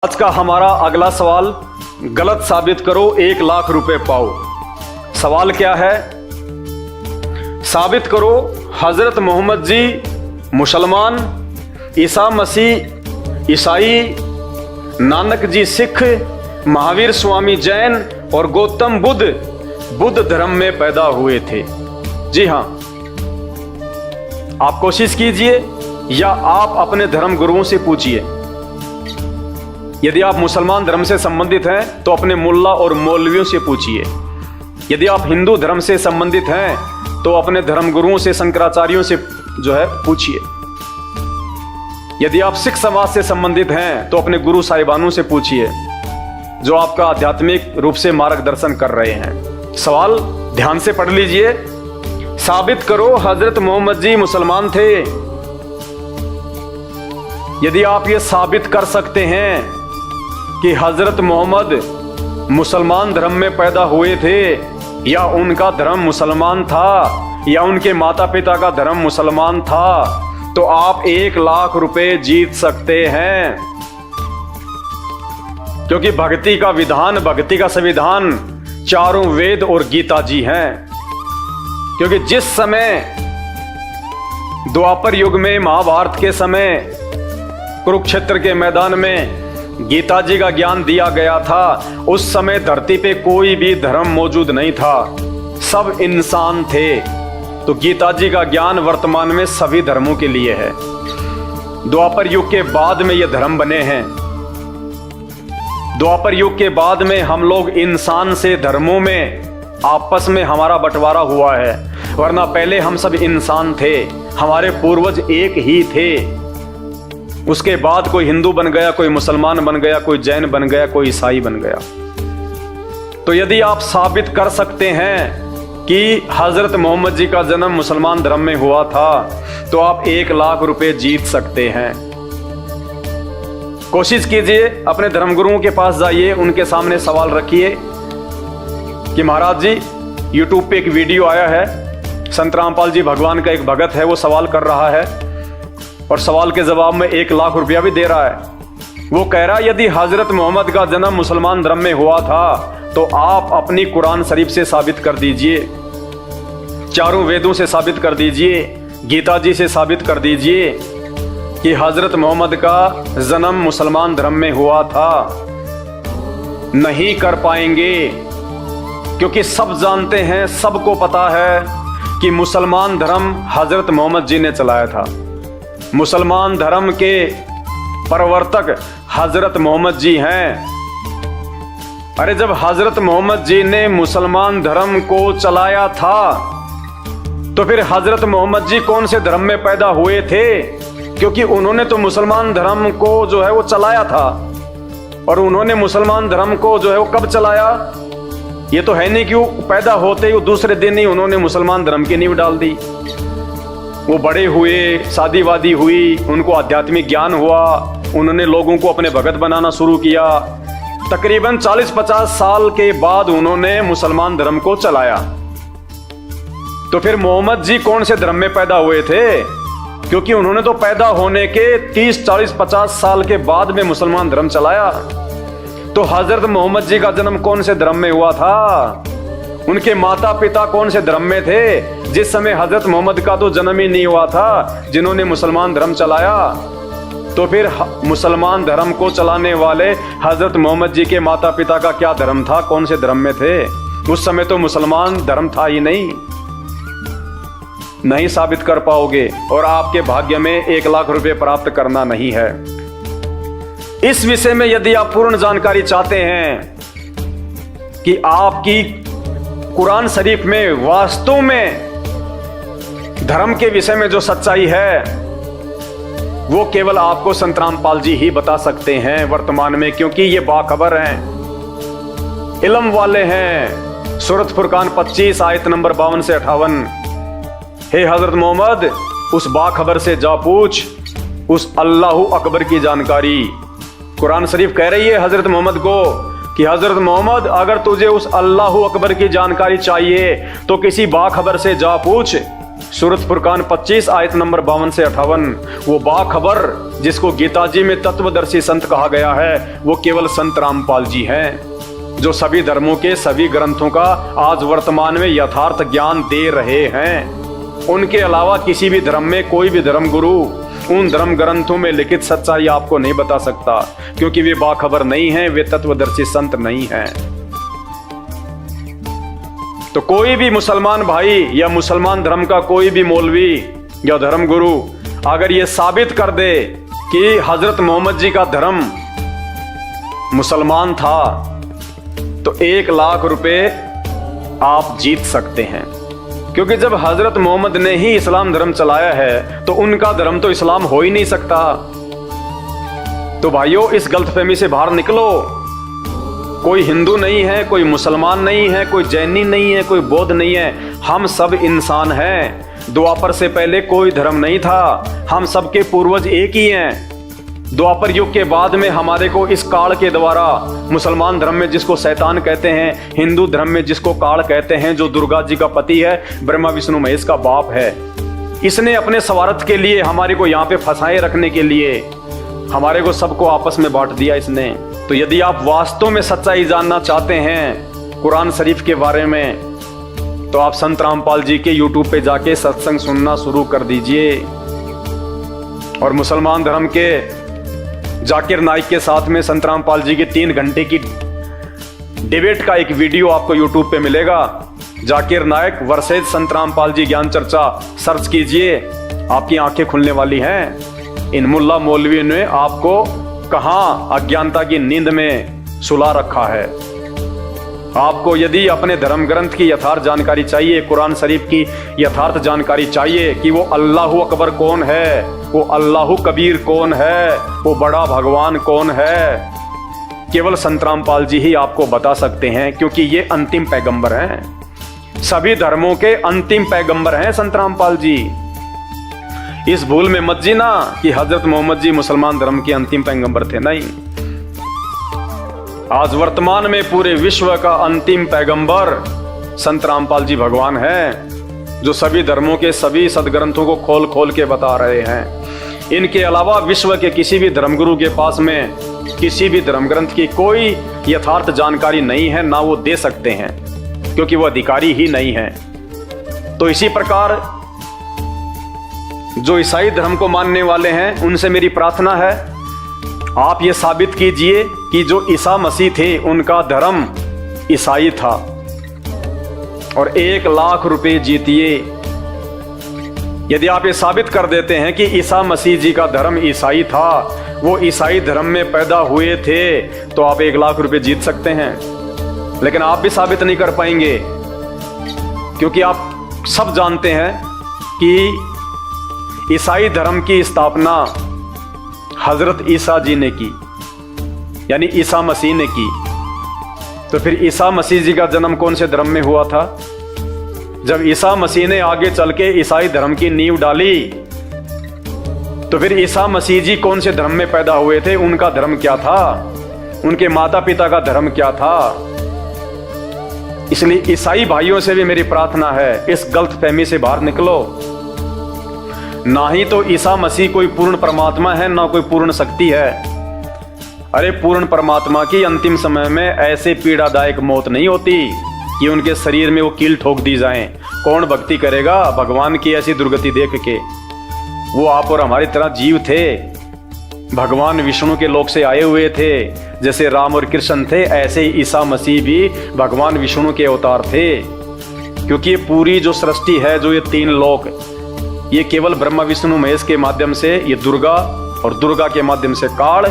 आज का हमारा अगला सवाल, गलत साबित करो 1 लाख रुपए पाओ। सवाल क्या है? साबित करो हजरत मोहम्मद जी मुसलमान, ईसा मसीह ईसाई, नानक जी सिख, महावीर स्वामी जैन और गौतम बुद्ध धर्म में पैदा हुए थे। जी हां, आप कोशिश कीजिए या आप अपने धर्म गुरुओं से पूछिए। यदि आप मुसलमान धर्म से संबंधित हैं तो अपने मुल्ला और मौलवियों से पूछिए। यदि आप हिंदू धर्म से संबंधित हैं तो अपने धर्म गुरुओं से, शंकराचार्यों से पूछिए। यदि आप सिख समाज से संबंधित हैं तो अपने गुरु साहिबानों से पूछिए जो आपका आध्यात्मिक रूप से मार्गदर्शन कर रहे हैं। सवाल ध्यान से पढ़ लीजिए। साबित करो हजरत मोहम्मद जी मुसलमान थे। यदि आप ये साबित कर सकते हैं कि हजरत मोहम्मद मुसलमान धर्म में पैदा हुए थे, या उनका धर्म मुसलमान था, या उनके माता पिता का धर्म मुसलमान था, तो आप 1 लाख रुपए जीत सकते हैं। क्योंकि भक्ति का विधान, भक्ति का संविधान चारों वेद और गीता जी हैं। क्योंकि जिस समय द्वापर युग में, महाभारत के समय, कुरुक्षेत्र के मैदान में गीता जी का ज्ञान दिया गया था, उस समय धरती पे कोई भी धर्म मौजूद नहीं था, सब इंसान थे। तो गीता जी का ज्ञान वर्तमान में सभी धर्मों के लिए है। द्वापर युग के बाद में ये धर्म बने हैं। द्वापर युग के बाद में हम लोग इंसान से धर्मों में आपस में हमारा बंटवारा हुआ है, वरना पहले हम सब इंसान थे, हमारे पूर्वज एक ही थे। उसके बाद कोई हिंदू बन गया, कोई मुसलमान बन गया, कोई जैन बन गया, कोई ईसाई बन गया। तो यदि आप साबित कर सकते हैं कि हजरत मोहम्मद जी का जन्म मुसलमान धर्म में हुआ था, तो आप 1 लाख रुपए जीत सकते हैं। कोशिश कीजिए, अपने धर्मगुरुओं के पास जाइए, उनके सामने सवाल रखिए कि महाराज जी, यूट्यूब पे एक वीडियो आया है, संत रामपाल जी भगवान का एक भगत है, वो सवाल कर रहा है और सवाल के जवाब में 1 लाख रुपया भी दे रहा है। वो कह रहा है यदि हजरत मोहम्मद का जन्म मुसलमान धर्म में हुआ था तो आप अपनी कुरान शरीफ से साबित कर दीजिए, चारों वेदों से साबित कर दीजिए, गीता जी से साबित कर दीजिए कि हजरत मोहम्मद का जन्म मुसलमान धर्म में हुआ था। नहीं कर पाएंगे, क्योंकि सब जानते हैं, सबको पता है कि मुसलमान धर्म हजरत मोहम्मद जी ने चलाया था। मुसलमान धर्म के प्रवर्तक हजरत मोहम्मद जी हैं। अरे जब हजरत मोहम्मद जी ने मुसलमान धर्म को चलाया था तो फिर हजरत मोहम्मद जी कौन से धर्म में पैदा हुए थे? क्योंकि उन्होंने तो मुसलमान धर्म को वो चलाया था। और उन्होंने मुसलमान धर्म को वो कब चलाया? ये तो है नहीं कि वो पैदा होते ही दूसरे दिन ही उन्होंने मुसलमान धर्म की नींव डाल दी। वो बड़े हुए, शादी वादी हुई, उनको आध्यात्मिक ज्ञान हुआ, उन्होंने लोगों को अपने भगत बनाना शुरू किया। तकरीबन 40-50 साल के बाद उन्होंने मुसलमान धर्म को चलाया। तो फिर मोहम्मद जी कौन से धर्म में पैदा हुए थे? क्योंकि उन्होंने तो पैदा होने के 30, 40, 50 साल के बाद में मुसलमान धर्म चलाया। तो हजरत मोहम्मद जी का जन्म कौन से धर्म में हुआ था? उनके माता पिता कौन से धर्म में थे? जिस समय हजरत मोहम्मद का तो जन्म ही नहीं हुआ था, जिन्होंने मुसलमान धर्म चलाया। तो फिर मुसलमान धर्म को चलाने वाले हजरत मोहम्मद जी के माता पिता का क्या धर्म था, कौन से धर्म में थे? उस समय तो मुसलमान धर्म था ही नहीं साबित कर पाओगे, और आपके भाग्य में 1 लाख रुपए प्राप्त करना नहीं है। इस विषय में यदि आप पूर्ण जानकारी चाहते हैं कि आपकी कुरान शरीफ में वास्तव में धर्म के विषय में जो सच्चाई है, वो केवल आपको संत रामपाल जी ही बता सकते हैं वर्तमान में, क्योंकि ये बाखबर हैं, इल्म वाले हैं। सूरत फुरकान 25 आयत नंबर 52 से 58। हे हजरत मोहम्मद, उस बाखबर से जा पूछ उस अल्लाहु अकबर की जानकारी। कुरान शरीफ कह रही है हजरत मोहम्मद को कि हजरत मोहम्मद, अगर तुझे उस अल्लाहु अकबर की जानकारी चाहिए तो किसी बाखबर से जा पूछ। सूरत फुरकान 25 आयत नंबर 52 से 58। वो बाखबर जिसको गीता जी में तत्वदर्शी संत कहा गया है, वो केवल संत रामपाल जी हैं, जो सभी धर्मों के सभी ग्रंथों का आज वर्तमान में यथार्थ ज्ञान दे रहे हैं। उनके अलावा किसी भी धर्म में कोई भी धर्म गुरु उन धर्म ग्रंथों में लिखित सच्चाई आपको नहीं बता सकता, क्योंकि वे बाखबर नहीं हैं, वे तत्वदर्शी संत नहीं हैं। तो कोई भी मुसलमान भाई या मुसलमान धर्म का कोई भी मौलवी या धर्म गुरु अगर ये साबित कर दे कि हजरत मोहम्मद जी का धर्म मुसलमान था, तो 1 लाख रुपए आप जीत सकते हैं। क्योंकि जब हजरत मोहम्मद ने ही इस्लाम धर्म चलाया है, तो उनका धर्म तो इस्लाम हो ही नहीं सकता। तो भाइयों, इस गलतफहमी से बाहर निकलो। कोई हिंदू नहीं है, कोई मुसलमान नहीं है, कोई जैनी नहीं है, कोई बौद्ध नहीं है, हम सब इंसान हैं। द्वापर से पहले कोई धर्म नहीं था, हम सबके पूर्वज एक ही हैं। द्वापर युग के बाद में हमारे को इस काल के द्वारा, मुसलमान धर्म में जिसको शैतान कहते हैं, हिंदू धर्म में जिसको काल कहते हैं, जो दुर्गा जी का पति है, ब्रह्मा विष्णु महेश का बाप है, इसने अपने स्वार्थ के लिए हमारे को यहाँ पे फंसाए रखने के लिए हमारे को सबको आपस में बांट दिया इसने। तो यदि आप वास्तव में सच्चाई जानना चाहते हैं कुरान शरीफ के बारे में, तो आप संत रामपाल जी के YouTube पे जाके सत्संग सुनना शुरू कर दीजिए। और मुसलमान धर्म के जाकिर नाइक के साथ में संत रामपाल जी की 3 घंटे की डिबेट का एक वीडियो आपको YouTube पे मिलेगा। जाकिर नाइक वर्सेज संत रामपाल जी ज्ञान चर्चा सर्च कीजिए, आपकी आंखें खुलने वाली हैं। इन मुल्ला मौलवी ने आपको कहां अज्ञानता की नींद में सुला रखा है। आपको यदि अपने धर्म ग्रंथ की यथार्थ जानकारी चाहिए, कुरान शरीफ की यथार्थ जानकारी चाहिए कि वो अल्लाहु अकबर कौन है, वो अल्लाहु कबीर कौन है, वो बड़ा भगवान कौन है, केवल संत रामपाल जी ही आपको बता सकते हैं, क्योंकि ये अंतिम पैगंबर हैं। सभी धर्मों के अंतिम पैगंबर हैं संत रामपाल जी। इस भूल में मत जीना कि हजरत मोहम्मद जी मुसलमान धर्म के अंतिम पैगंबर थे, नहीं। आज वर्तमान में पूरे विश्व का अंतिम पैगंबर संत रामपाल जी भगवान हैं, जो सभी धर्मों के सभी सदग्रंथों को खोल खोल के बता रहे हैं। इनके अलावा विश्व के किसी भी धर्मगुरु के पास में किसी भी धर्म ग्रंथ की कोई यथार्थ जानकारी नहीं है, ना वो दे सकते हैं, क्योंकि वो अधिकारी ही नहीं है। तो इसी प्रकार जो ईसाई धर्म को मानने वाले हैं, उनसे मेरी प्रार्थना है, आप ये साबित कीजिए कि जो ईसा मसीह थे उनका धर्म ईसाई था, और 1 लाख रुपए जीतिए। यदि आप ये साबित कर देते हैं कि ईसा मसीह जी का धर्म ईसाई था, वो ईसाई धर्म में पैदा हुए थे, तो आप 1 लाख रुपए जीत सकते हैं। लेकिन आप भी साबित नहीं कर पाएंगे, क्योंकि आप सब जानते हैं कि ईसाई धर्म की स्थापना हजरत ईसा जी ने की, यानी ईसा मसीह ने की। तो फिर ईसा मसीह जी का जन्म कौन से धर्म में हुआ था? जब ईसा मसीह ने आगे चल के ईसाई धर्म की नींव डाली, तो फिर ईसा मसीह जी कौन से धर्म में पैदा हुए थे? उनका धर्म क्या था? उनके माता पिता का धर्म क्या था? इसलिए ईसाई भाइयों से भी मेरी प्रार्थना है, इस गलतफहमी से बाहर निकलो। ना ही तो ईसा मसीह कोई पूर्ण परमात्मा है, ना कोई पूर्ण शक्ति है। अरे पूर्ण परमात्मा की अंतिम समय में ऐसे पीड़ादायक मौत नहीं होती कि उनके शरीर में वो कील ठोक दी जाएं। कौन भक्ति करेगा भगवान की ऐसी दुर्गति देख के? वो आप और हमारी तरह जीव थे, भगवान विष्णु के लोक से आए हुए थे। जैसे राम और कृष्ण थे, ऐसे ही ईसा मसीह भी भगवान विष्णु के अवतार थे। क्योंकि ये पूरी जो सृष्टि है, जो ये 3 लोक, ये केवल ब्रह्मा विष्णु महेश के माध्यम से ये दुर्गा, और दुर्गा के माध्यम से काल,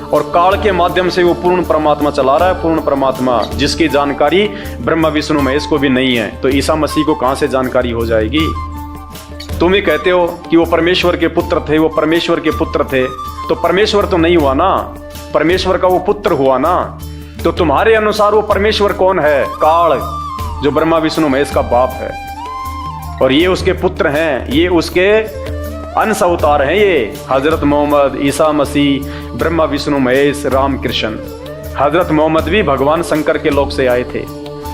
और काल के माध्यम से वो पूर्ण परमात्मा चला रहा है। पूर्ण परमात्मा जिसकी जानकारी ब्रह्मा विष्णु महेश को भी नहीं है, तो ईसा मसीह को कहां से जानकारी हो जाएगी? तुम ही कहते हो कि वो परमेश्वर के पुत्र थे, वो परमेश्वर के पुत्र थे, तो परमेश्वर तो नहीं हुआ ना, परमेश्वर का वो पुत्र हुआ ना। तो तुम्हारे अनुसार वो परमेश्वर कौन है? काल, जो ब्रह्मा विष्णु महेश का बाप है, और ये उसके पुत्र हैं, ये उसके अंश अवतार हैं। ये हजरत मोहम्मद, ईसा मसीह, ब्रह्मा विष्णु महेश, राम कृष्ण। हजरत मोहम्मद भी भगवान शंकर के लोक से आए थे,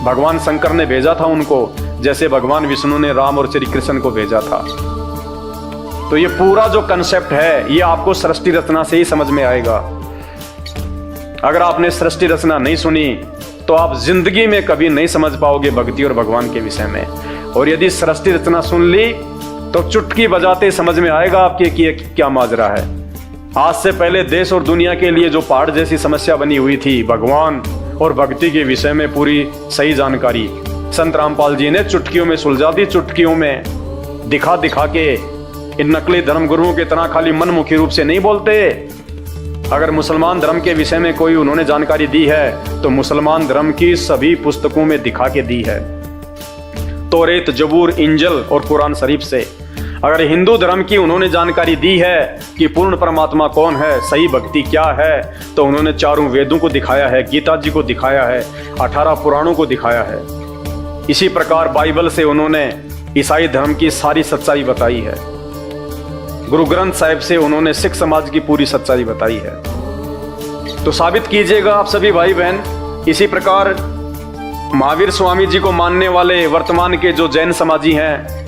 भगवान शंकर ने भेजा था उनको। जैसे भगवान विष्णु ने राम और श्री कृष्ण को भेजा था। तो ये पूरा जो कंसेप्ट है ये आपको सृष्टि रचना से ही समझ में आएगा। अगर आपने सृष्टि रचना नहीं सुनी तो आप जिंदगी में कभी नहीं समझ पाओगे भक्ति और भगवान के विषय में। और यदि सृष्टि रचना सुन ली तो चुटकी बजाते समझ में आएगा आपके कि क्या माजरा है। आज से पहले देश और दुनिया के लिए जो पहाड़ जैसी समस्या बनी हुई थी, भगवान और भक्ति के विषय में पूरी सही जानकारी संत रामपाल जी ने चुटकियों में सुलझा दी। चुटकियों में दिखा दिखा के, इन नकली धर्म गुरुओं की तरह खाली मनमुखी रूप से नहीं बोलते। अगर मुसलमान धर्म के विषय में कोई उन्होंने जानकारी दी है तो मुसलमान धर्म की सभी पुस्तकों में दिखा के दी है, तौरेत, जबूर, इंजिल और कुरान शरीफ से। अगर हिंदू धर्म की उन्होंने जानकारी दी है कि पूर्ण परमात्मा कौन है, सही भक्ति क्या है, तो उन्होंने चारों वेदों को दिखाया है, गीता जी को दिखाया है, 18 पुराणों को दिखाया है। इसी प्रकार बाइबल से उन्होंने ईसाई धर्म की सारी सच्चाई बताई है। गुरु ग्रंथ साहिब से उन्होंने सिख समाज की पूरी सच्चाई बताई है। तो साबित कीजिएगा आप सभी भाई बहन। इसी प्रकार महावीर स्वामी जी को मानने वाले वर्तमान के जो जैन समाजी हैं,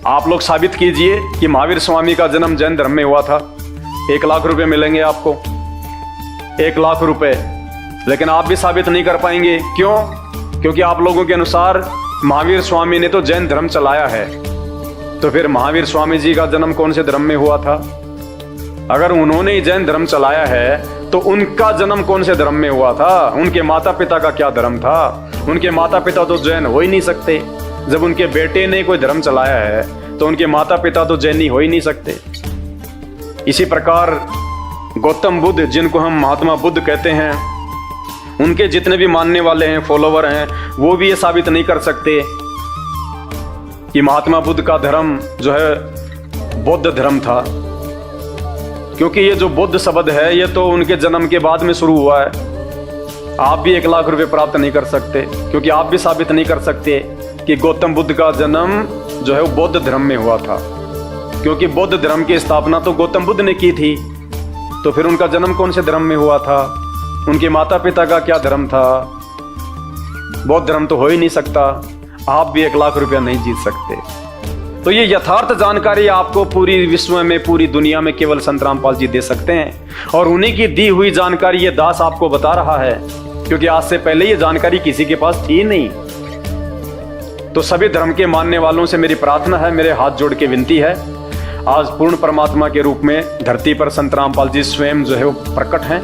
आप लोग साबित कीजिए कि महावीर स्वामी का जन्म जैन धर्म में हुआ था। 1 लाख रुपए मिलेंगे आपको, 1 लाख रुपए। लेकिन आप भी साबित नहीं कर पाएंगे। क्यों? क्योंकि आप लोगों के अनुसार महावीर स्वामी ने तो जैन धर्म चलाया है। तो फिर महावीर स्वामी जी का जन्म कौन से धर्म में हुआ था? अगर उन्होंने ही जैन धर्म चलाया है तो उनका जन्म कौन से धर्म में हुआ था? उनके माता पिता का क्या धर्म था? उनके माता पिता तो जैन हो ही नहीं सकते। जब उनके बेटे ने कोई धर्म चलाया है तो उनके माता पिता तो जैनी हो ही नहीं सकते। इसी प्रकार गौतम बुद्ध, जिनको हम महात्मा बुद्ध कहते हैं, उनके जितने भी मानने वाले हैं, फॉलोवर हैं, वो भी ये साबित नहीं कर सकते कि महात्मा बुद्ध का धर्म जो है बौद्ध धर्म था। क्योंकि ये जो बुद्ध शब्द है ये तो उनके जन्म के बाद में शुरू हुआ है। आप भी 1 लाख रुपए प्राप्त नहीं कर सकते, क्योंकि आप भी साबित नहीं कर सकते कि गौतम बुद्ध का जन्म जो है वो बौद्ध धर्म में हुआ था। क्योंकि बौद्ध धर्म की स्थापना तो गौतम बुद्ध ने की थी। तो फिर उनका जन्म कौन से धर्म में हुआ था? उनके माता पिता का क्या धर्म था? बौद्ध धर्म तो हो ही नहीं सकता। आप भी 1 लाख रुपया नहीं जीत सकते। तो ये यथार्थ जानकारी आपको पूरी विश्व में, पूरी दुनिया में केवल संत रामपाल जी दे सकते हैं। और उन्हीं की दी हुई जानकारी ये दास आपको बता रहा है, क्योंकि आज से पहले ये जानकारी किसी के पास थी नहीं। तो सभी धर्म के मानने वालों से मेरी प्रार्थना है, मेरे हाथ जोड़ के विनती है, आज पूर्ण परमात्मा के रूप में धरती पर संत रामपाल जी स्वयं जो है वो प्रकट हैं।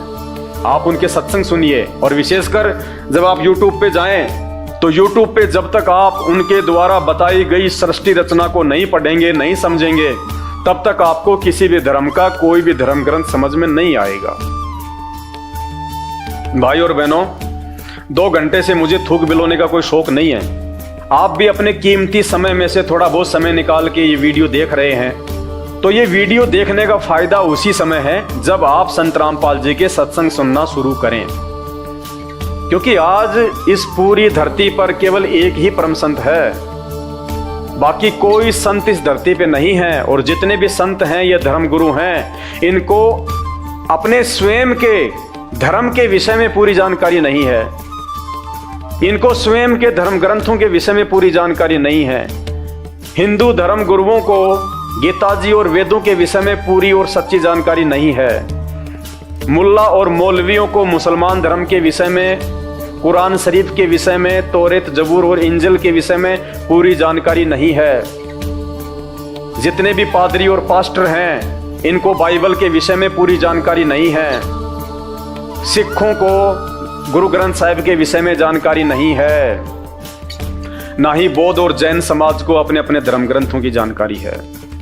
आप उनके सत्संग सुनिए। और विशेषकर जब आप YouTube पे जाएं तो YouTube पे जब तक आप उनके द्वारा बताई गई सृष्टि रचना को नहीं पढ़ेंगे, नहीं समझेंगे, तब तक आपको किसी भी धर्म का कोई भी धर्म ग्रंथ समझ में नहीं आएगा। भाई और बहनों, 2 घंटे से मुझे थूक बिलोने का कोई शौक नहीं है। आप भी अपने कीमती समय में से थोड़ा बहुत समय निकाल के ये वीडियो देख रहे हैं, तो ये वीडियो देखने का फायदा उसी समय है जब आप संत रामपाल जी के सत्संग सुनना शुरू करें। क्योंकि आज इस पूरी धरती पर केवल एक ही परम संत है, बाकी कोई संत इस धरती पे नहीं है। और जितने भी संत हैं ये धर्म गुरु हैं, इनको अपने स्वयं के धर्म के विषय में पूरी जानकारी नहीं है। इनको स्वयं के धर्म ग्रंथों के विषय में पूरी जानकारी नहीं है। हिंदू धर्म गुरुओं को गीता जी और वेदों के विषय में पूरी और सच्ची जानकारी नहीं है। मुल्ला और मौलवियों को मुसलमान धर्म के विषय में, कुरान शरीफ के विषय में, तौरेत, जबूर और इंजिल के विषय में पूरी जानकारी नहीं है। जितने भी पादरी और पास्टर हैं, इनको बाइबल के विषय में पूरी जानकारी नहीं है। सिखों को गुरु ग्रंथ साहिब के विषय में जानकारी नहीं है। ना ही बौद्ध और जैन समाज को अपने अपने धर्म ग्रंथों की जानकारी है।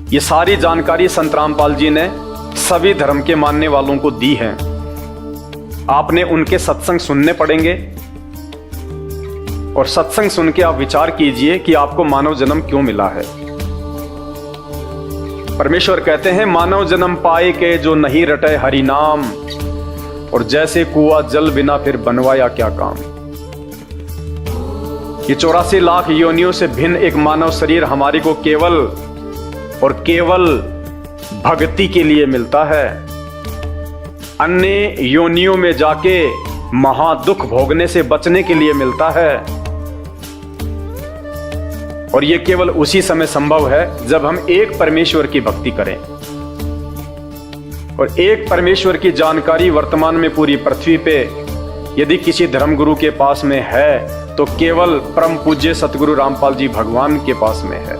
ये सारी जानकारी संत रामपाल जी ने सभी धर्म के मानने वालों को दी है। आपने उनके सत्संग सुनने पड़ेंगे और सत्संग सुन के आप विचार कीजिए कि आपको मानव जन्म क्यों मिला है। परमेश्वर कहते हैं, मानव जन्म पाए के जो नहीं रटे हरि नाम, और जैसे कुआ जल बिना फिर बनवाया क्या काम। ये 84 लाख योनियों से भिन्न एक मानव शरीर हमारी को केवल और केवल भक्ति के लिए मिलता है। अन्य योनियों में जाके महादुख भोगने से बचने के लिए मिलता है। और ये केवल उसी समय संभव है जब हम एक परमेश्वर की भक्ति करें। और एक परमेश्वर की जानकारी वर्तमान में पूरी पृथ्वी पे यदि किसी धर्मगुरु के पास में है तो केवल परम पूज्य सतगुरु रामपाल जी भगवान के पास में है।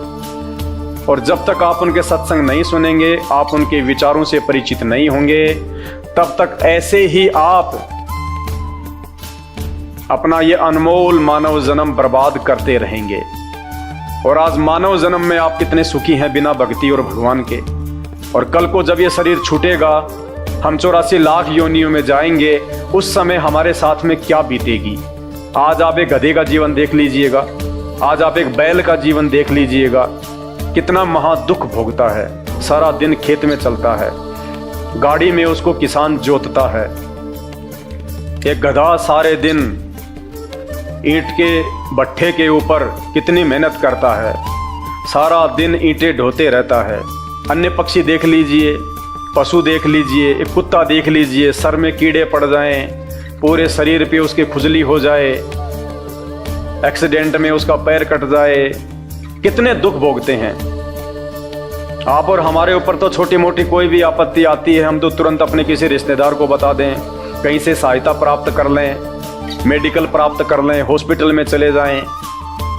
और जब तक आप उनके सत्संग नहीं सुनेंगे, आप उनके विचारों से परिचित नहीं होंगे, तब तक ऐसे ही आप अपना ये अनमोल मानव जन्म बर्बाद करते रहेंगे। और आज मानव जन्म में आप कितने सुखी हैं बिना भक्ति और भगवान के। और कल को जब ये शरीर छूटेगा, हम 84 लाख योनियों में जाएंगे, उस समय हमारे साथ में क्या बीतेगी। आज आप एक गधे का जीवन देख लीजिएगा, आज आप एक बैल का जीवन देख लीजिएगा, कितना महा दुख भोगता है। सारा दिन खेत में चलता है, गाड़ी में उसको किसान जोतता है। एक गधा सारे दिन ईंट के भट्ठे के ऊपर कितनी मेहनत करता है, सारा दिन ईंटें ढोते रहता है। अन्य पक्षी देख लीजिए, पशु देख लीजिए, एक कुत्ता देख लीजिए, सर में कीड़े पड़ जाएं, पूरे शरीर पे उसके खुजली हो जाए, एक्सीडेंट में उसका पैर कट जाए, कितने दुख भोगते हैं। आप और हमारे ऊपर तो छोटी मोटी कोई भी आपत्ति आती है, हम तो तुरंत अपने किसी रिश्तेदार को बता दें, कहीं से सहायता प्राप्त कर लें, मेडिकल प्राप्त कर लें, हॉस्पिटल में चले जाएं।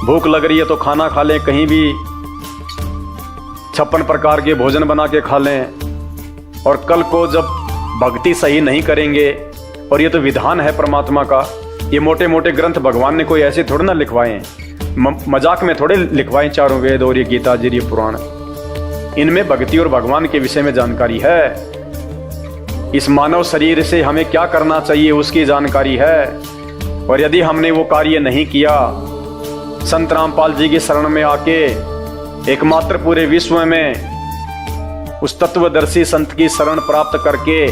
भूख लग रही है तो खाना खा लें, कहीं भी 56 प्रकार के भोजन बना के खा लें। और कल को जब भक्ति सही नहीं करेंगे, और ये तो विधान है परमात्मा का, ये मोटे मोटे ग्रंथ भगवान ने कोई ऐसे थोड़े ना लिखवाए, मजाक में थोड़े लिखवाए। चारों वेद और ये गीता जी, ये पुराण, इनमें भक्ति और भगवान के विषय में जानकारी है। इस मानव शरीर से हमें क्या करना चाहिए उसकी जानकारी है। और यदि हमने वो कार्य नहीं किया, संत रामपाल जी की शरण में आके एकमात्र पूरे विश्व में उस तत्वदर्शी संत की शरण प्राप्त करके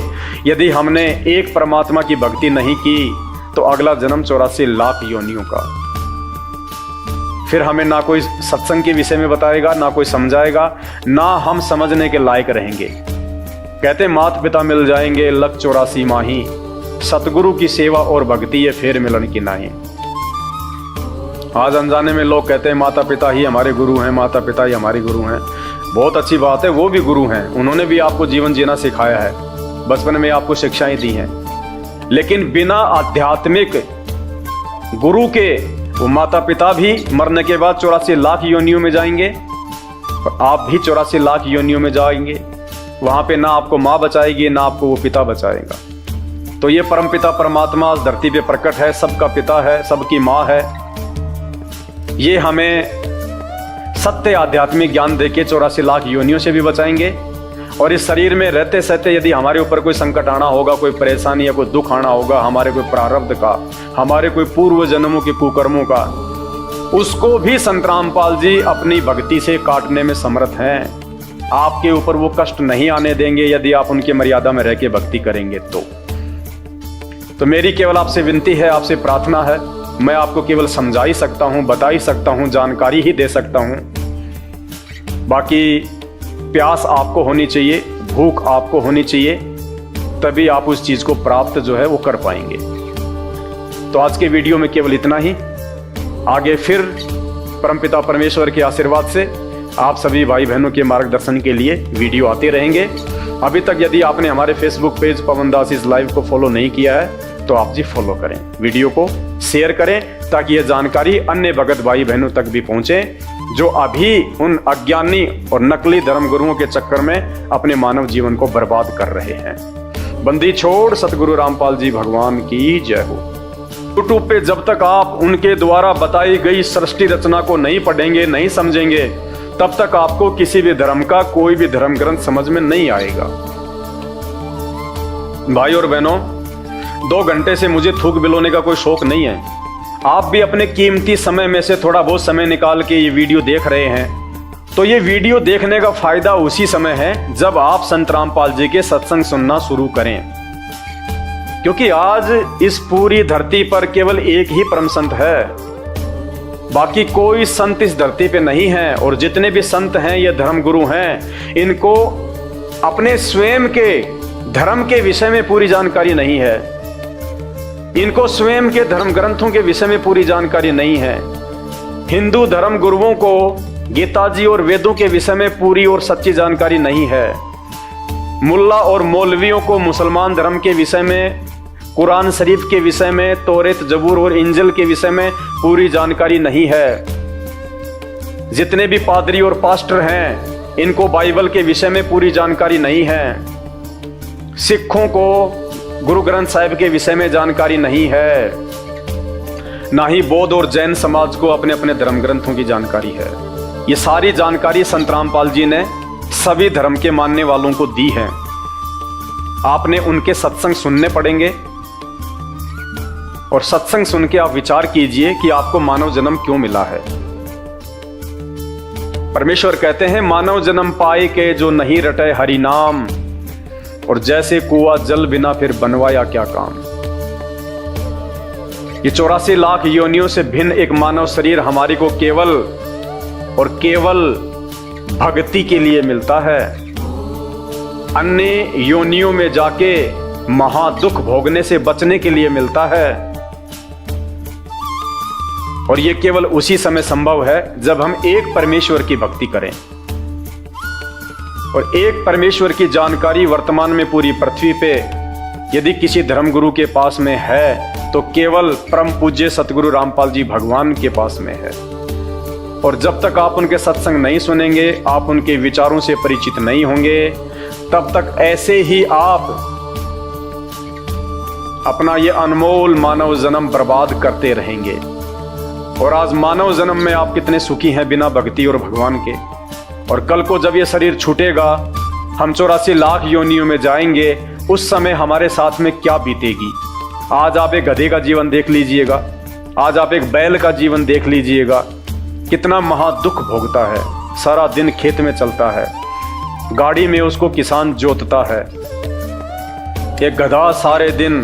यदि हमने एक परमात्मा की भक्ति नहीं की, तो अगला जन्म 84 लाख योनियों का। फिर हमें ना कोई सत्संग के विषय में बताएगा, ना कोई समझाएगा, ना हम समझने के लायक रहेंगे। कहते माता पिता मिल जाएंगे लख 84 माही, सतगुरु की सेवा और भक्ति ये फेर मिलन की नाही। आज अनजाने में लोग कहते हैं माता पिता ही हमारे गुरु हैं, माता पिता ही हमारे गुरु हैं। बहुत अच्छी बात है, वो भी गुरु हैं, उन्होंने भी आपको जीवन जीना सिखाया है, बचपन में आपको शिक्षाएं दी हैं। लेकिन बिना आध्यात्मिक गुरु के वो माता पिता भी मरने के बाद 84 लाख योनियों में जाएंगे, और आप भी 84 लाख योनियों में जाएंगे। वहां पे ना आपको माँ बचाएगी, ना आपको वो पिता बचाएगा। तो ये परम पिता परमात्मा इस धरती पे प्रकट है, सबका पिता है, सबकी माँ है। ये हमें सत्य आध्यात्मिक ज्ञान देके 84 लाख योनियों से भी बचाएंगे। और इस शरीर में रहते सहते यदि हमारे ऊपर कोई संकट आना होगा, कोई परेशानी या कोई दुख आना होगा, हमारे कोई प्रारब्ध का, हमारे कोई पूर्व जन्मों के कुकर्मों का, उसको भी संत रामपाल जी अपनी भक्ति से काटने में समर्थ हैं। आपके ऊपर वो कष्ट नहीं आने देंगे यदि आप उनकी मर्यादा में रह के भक्ति करेंगे। तो मेरी केवल आपसे विनती है, आपसे प्रार्थना है, मैं आपको केवल समझा ही सकता हूं, बता ही सकता हूं, जानकारी ही दे सकता हूं। बाकी प्यास आपको होनी चाहिए, भूख आपको होनी चाहिए, तभी आप उस चीज को प्राप्त जो है वो कर पाएंगे। तो आज के वीडियो में केवल इतना ही। आगे फिर परमपिता परमेश्वर के आशीर्वाद से आप सभी भाई बहनों के मार्गदर्शन के लिए वीडियो आते रहेंगे। अभी तक यदि आपने हमारे Facebook page Pawan Das is live को फॉलो नहीं किया है तो आप जी फॉलो करें, वीडियो को शेयर करें, ताकि यह जानकारी अन्य भगत भाई बहनों तक भी पहुंचे जो अभी उन अज्ञानी और नकली धर्मगुरुओं के चक्कर में अपने मानव जीवन को बर्बाद कर रहे हैं। बंदी छोड़ सतगुरु रामपाल जी भगवान की जय हो। यूट्यूब पे जब तक आप उनके द्वारा बताई गई सृष्टि रचना को नहीं पढ़ेंगे, नहीं समझेंगे, तब तक आपको किसी भी धर्म का कोई भी धर्म ग्रंथ समझ में नहीं आएगा। भाई और बहनों, 2 घंटे से मुझे थूक बिलोने का कोई शौक नहीं है। आप भी अपने कीमती समय में से थोड़ा बहुत समय निकाल के ये वीडियो देख रहे हैं, तो ये वीडियो देखने का फायदा उसी समय है जब आप संत रामपाल जी के सत्संग सुनना शुरू करें। क्योंकि आज इस पूरी धरती पर केवल एक ही परम संत है, बाकी कोई संत इस धरती पे नहीं है। और जितने भी संत हैं ये धर्मगुरु हैं, इनको अपने स्वयं के धर्म के विषय में पूरी जानकारी नहीं है, इनको स्वयं के धर्म ग्रंथों के विषय में पूरी जानकारी नहीं है। हिंदू धर्म गुरुओं को गीता जी और वेदों के विषय में पूरी और सच्ची जानकारी नहीं है। मुल्ला और मौलवियों को मुसलमान धर्म के विषय में, कुरान शरीफ के विषय में, तौरेत, जबूर और इंजिल के विषय में पूरी जानकारी नहीं है। जितने भी पादरी और पास्टर हैं, इनको बाइबल के विषय में पूरी जानकारी नहीं है। सिखों को गुरु ग्रंथ साहिब के विषय में जानकारी नहीं है। ना ही बौद्ध और जैन समाज को अपने अपने धर्म ग्रंथों की जानकारी है। ये सारी जानकारी संत रामपाल जी ने सभी धर्म के मानने वालों को दी है। आपने उनके सत्संग सुनने पड़ेंगे और सत्संग सुन के आप विचार कीजिए कि आपको मानव जन्म क्यों मिला है। परमेश्वर कहते हैं, मानव जन्म पाए के जो नहीं रटे हरि नाम, और जैसे कुआं जल बिना फिर बनवाया क्या काम। ये 84 लाख योनियों से भिन्न एक मानव शरीर हमारी को केवल और केवल भक्ति के लिए मिलता है। अन्य योनियों में जाके महादुख भोगने से बचने के लिए मिलता है। और ये केवल उसी समय संभव है जब हम एक परमेश्वर की भक्ति करें। और एक परमेश्वर की जानकारी वर्तमान में पूरी पृथ्वी पे यदि किसी धर्मगुरु के पास में है तो केवल परम पूज्य सतगुरु रामपाल जी भगवान के पास में है। और जब तक आप उनके सत्संग नहीं सुनेंगे, आप उनके विचारों से परिचित नहीं होंगे, तब तक ऐसे ही आप अपना ये अनमोल मानव जन्म बर्बाद करते रहेंगे। और आज मानव जन्म में आप कितने सुखी हैं बिना भक्ति और भगवान के। और कल को जब ये शरीर छूटेगा, हम 84 लाख योनियों में जाएंगे, उस समय हमारे साथ में क्या बीतेगी। आज आप एक गधे का जीवन देख लीजिएगा, आज आप एक बैल का जीवन देख लीजिएगा, कितना महादुख भोगता है। सारा दिन खेत में चलता है, गाड़ी में उसको किसान जोतता है। एक गधा सारे दिन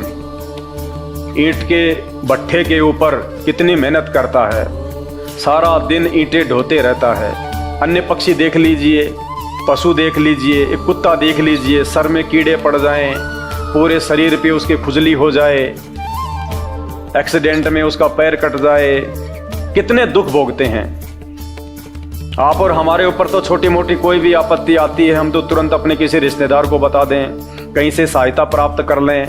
ईंट के भट्ठे के ऊपर कितनी मेहनत करता है, सारा दिन ईंटें ढोते रहता है। अन्य पक्षी देख लीजिए, पशु देख लीजिए, एक कुत्ता देख लीजिए, सर में कीड़े पड़ जाएं, पूरे शरीर पे उसके खुजली हो जाए, एक्सीडेंट में उसका पैर कट जाए, कितने दुख भोगते हैं। आप और हमारे ऊपर तो छोटी मोटी कोई भी आपत्ति आती है, हम तो तुरंत अपने किसी रिश्तेदार को बता दें, कहीं से सहायता प्राप्त कर लें,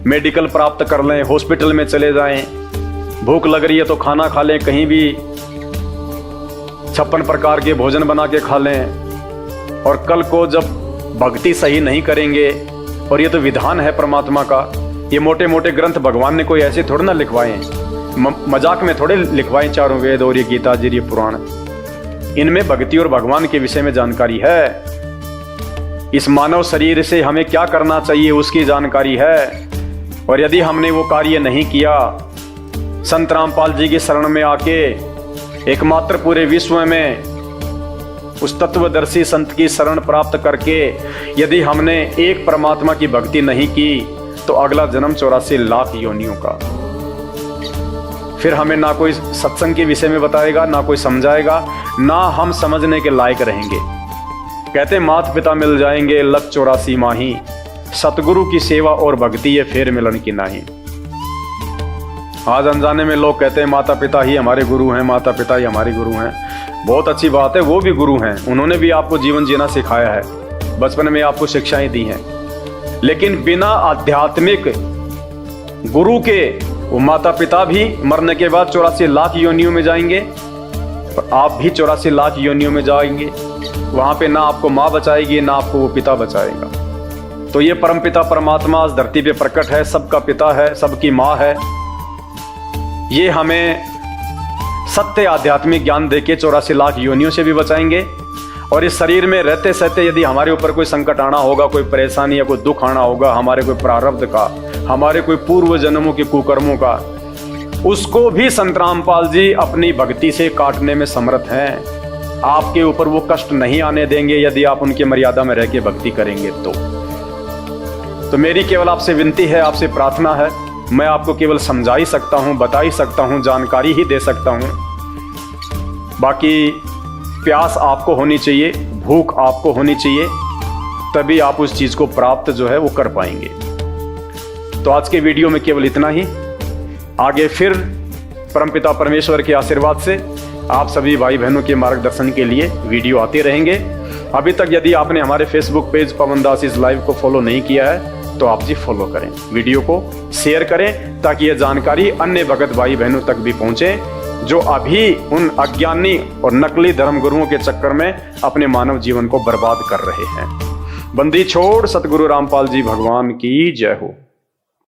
मेडिकल प्राप्त कर लें, हॉस्पिटल में चले जाएं। भूख लग रही है तो खाना खा लें, कहीं भी 56 प्रकार के भोजन बना के खा लें। और कल को जब भक्ति सही नहीं करेंगे, और ये तो विधान है परमात्मा का, ये मोटे मोटे ग्रंथ भगवान ने कोई ऐसे थोड़ा ना लिखवाए, मजाक में थोड़े लिखवाए चारों वेद और ये गीता जी, ये पुराण, इनमें भक्ति और भगवान के विषय में जानकारी है। इस मानव शरीर से हमें क्या करना चाहिए उसकी जानकारी है। और यदि हमने वो कार्य नहीं किया, संत रामपाल जी की शरण में आके एकमात्र पूरे विश्व में उस तत्वदर्शी संत की शरण प्राप्त करके यदि हमने एक परमात्मा की भक्ति नहीं की, तो अगला जन्म 84 लाख योनियों का। फिर हमें ना कोई सत्संग के विषय में बताएगा, ना कोई समझाएगा, ना हम समझने के लायक रहेंगे। कहते माता पिता मिल जाएंगे लख 84 माही, सतगुरु की सेवा और भक्ति ये फेर मिलन की नाही। आज अनजाने में लोग कहते हैं माता पिता ही हमारे गुरु हैं, माता पिता ही हमारे गुरु हैं। बहुत अच्छी बात है, वो भी गुरु हैं, उन्होंने भी आपको जीवन जीना सिखाया है, बचपन में आपको शिक्षाएं दी हैं। लेकिन बिना आध्यात्मिक गुरु के वो माता पिता भी मरने के बाद 84 लाख योनियों में जाएंगे, और आप भी 84 लाख योनियों में जाएंगे। वहां पे ना आपको माँ बचाएगी, ना आपको वो पिता बचाएगा। तो ये परम पिता परमात्मा इस धरती पे प्रकट है, सबका पिता है, सबकी माँ है। ये हमें सत्य आध्यात्मिक ज्ञान देके 84 लाख योनियों से भी बचाएंगे। और इस शरीर में रहते सहते यदि हमारे ऊपर कोई संकट आना होगा, कोई परेशानी या कोई दुख आना होगा, हमारे कोई प्रारब्ध का, हमारे कोई पूर्व जन्मों के कुकर्मों का, उसको भी संत रामपाल जी अपनी भक्ति से काटने में समर्थ हैं। आपके ऊपर वो कष्ट नहीं आने देंगे यदि आप उनकी मर्यादा में रह के भक्ति करेंगे। तो मेरी केवल आपसे विनती है, आपसे प्रार्थना है, मैं आपको केवल समझा ही सकता हूँ, बता ही सकता हूँ, जानकारी ही दे सकता हूँ। बाकी प्यास आपको होनी चाहिए, भूख आपको होनी चाहिए, तभी आप उस चीज़ को प्राप्त जो है वो कर पाएंगे। तो आज के वीडियो में केवल इतना ही। आगे फिर परमपिता परमेश्वर के आशीर्वाद से आप सभी भाई बहनों के मार्गदर्शन के लिए वीडियो आते रहेंगे। अभी तक यदि आपने हमारे Facebook page Pawan Das is live को फॉलो नहीं किया है तो आप जी फॉलो करें, वीडियो को शेयर करें ताकि यह जानकारी अन्य भगत भाई बहनों तक भी पहुंचे जो अभी उन अज्ञानी और नकली धर्मगुरुओं के चक्कर में अपने मानव जीवन को बर्बाद कर रहे हैं। बंदी छोड़ सतगुरु रामपाल जी भगवान की जय हो।